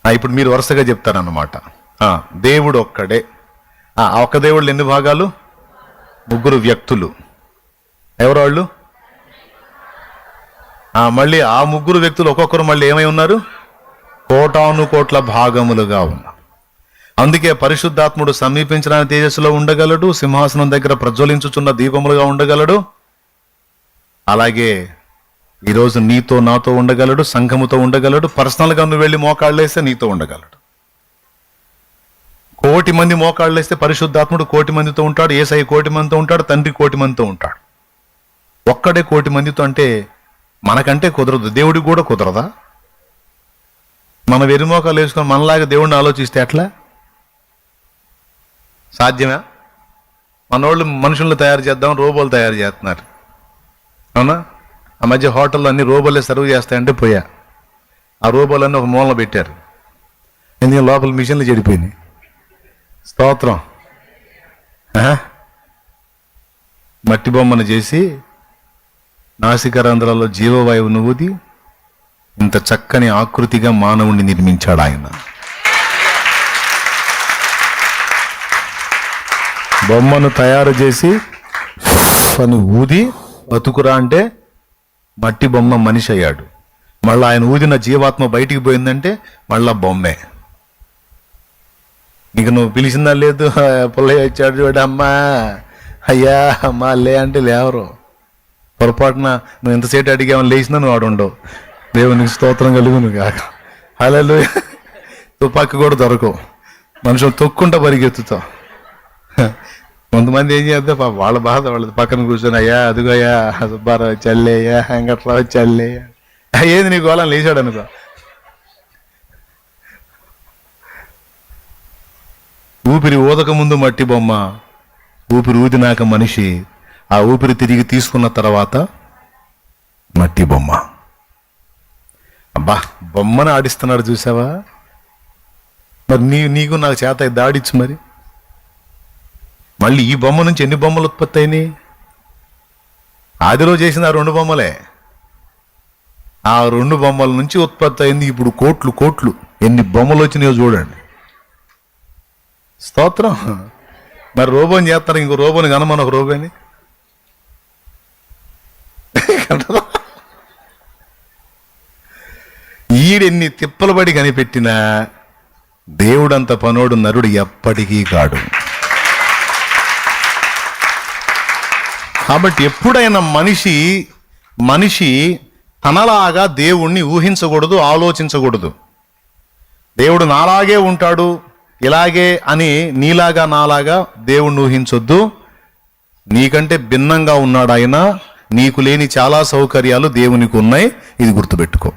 ఇప్పుడు మీరు వరుసగా చెప్తారన్నమాట. దేవుడు ఒక్కడే. ఒక్క దేవుళ్ళు ఎన్ని భాగాలు? ముగ్గురు వ్యక్తులు. ఎవరు వాళ్ళు? మళ్ళీ ఆ ముగ్గురు వ్యక్తులు ఒక్కొక్కరు మళ్ళీ ఏమై ఉన్నారు? కోటాను కోట్ల భాగములుగా ఉన్నారు. అందుకే పరిశుద్ధాత్ముడు సమీపించడానికి తేజస్సులో ఉండగలడు, సింహాసనం దగ్గర ప్రజ్వలించుచున్న దీపములుగా ఉండగలడు. అలాగే ఈరోజు నీతో నాతో ఉండగలడు, సంఘముతో ఉండగలడు, పర్సనల్గా నువ్వు వెళ్ళి మోకాళ్ళేస్తే నీతో ఉండగలడు. కోటి మంది మోకాళ్ళేస్తే పరిశుద్ధాత్ముడు కోటి మందితో ఉంటాడు, యేసయ్య కోటి మందితో ఉంటాడు, తండ్రి కోటి మందితో ఉంటాడు. ఒక్కడే కోటి మందితో అంటే మనకంటే కుదరదు, దేవుడికి కూడా కుదరదా? మన వెరిమోకాలు వేసుకొని మనలాగా దేవుడిని ఆలోచిస్తే ఎట్లా సాధ్యమా? మనోళ్ళు మనుషులను తయారు చేద్దాం, రోబోలు తయారు చేస్తున్నారు, అవునా? ఆ మధ్య హోటల్లో అన్ని రోబోలే సర్వ్ చేస్తాయంటే పోయా. ఆ రోబోలన్నీ ఒక మూలన పెట్టారు, ఎందుకంటే లోపల మిషన్లు చెడిపోయినాయి. స్తోత్రం. మట్టి బొమ్మను చేసి నాసికారంధ్రాల్లో జీవవాయువును ఊది ఇంత చక్కని ఆకృతిగా మానవుణ్ణి నిర్మించాడు ఆయన. బొమ్మను తయారు చేసి అని ఊది బతుకురా అంటే మట్టి బొమ్మ మనిషి అయ్యాడు. మళ్ళీ ఆయన ఊదిన జీవాత్మ బయటికి పోయిందంటే మళ్ళా బొమ్మే. నీకు నువ్వు పిలిచిందా లేదు? పుల్లయ్య వచ్చాడు చూడు, అమ్మా అయ్యా అమ్మా లే అంటే లేవరు. పొరపాటున నువ్వు ఎంతసేపు అడిగామని లేచినా నువ్వు ఆడుండవు. దేవునికి స్తోత్రం కలుగును కాక. హల్లెలూయా. తుపాకి కూడా దొరకవు, మనుషులు తొక్కుంటా పరిగెత్తుతావు. కొంతమంది ఏం చేద్దాం పాప వాళ్ళ బాధ వాళ్ళది, పక్కన కూర్చొని అయ్యా అదిగో అయ్యా సుబ్బారావు చల్లేయ్యా వెంకట్రావు చల్లేయ్యా ఏది నీ గోళం లేచాడు అనుకో. ఊపిరి ఊదక ముందు మట్టి బొమ్మ, ఊపిరి ఊదినాక మనిషి, ఆ ఊపిరి తిరిగి తీసుకున్న తర్వాత మట్టి బొమ్మ. అబ్బా బొమ్మను ఆడిస్తున్నాడు చూసావా? మరి నీకు నాకు చేత దాడిచ్చు. మరి మళ్ళీ ఈ బొమ్మ నుంచి ఎన్ని బొమ్మలు ఉత్పత్తి అయినాయి? ఆదిలో చేసిన ఆ 2 బొమ్మలే. ఆ 2 బొమ్మల నుంచి ఉత్పత్తి అయింది ఇప్పుడు కోట్లు కోట్లు. ఎన్ని బొమ్మలు వచ్చినాయో చూడండి. స్తోత్రం. మరి రోబోని చేస్తారు, ఇంకో రోబోని కనమని ఒక రోబోని ఈడెన్ని తిప్పలు పడి కనిపెట్టినా దేవుడంత పనోడు నరుడు ఎప్పటికీ కాడు. కాబట్టి ఎప్పుడైనా మనిషి తనలాగా దేవుణ్ణి ఊహించకూడదు, ఆలోచించకూడదు. దేవుడు నాలాగే ఉంటాడు ఇలాగే అని నీలాగా నాలాగా దేవుణ్ణి ఊహించొద్దు. నీకంటే భిన్నంగా ఉన్నాడు ఆయన. నీకు లేని చాలా సౌకర్యాలు దేవునికి ఉన్నాయి, ఇది గుర్తుపెట్టుకో.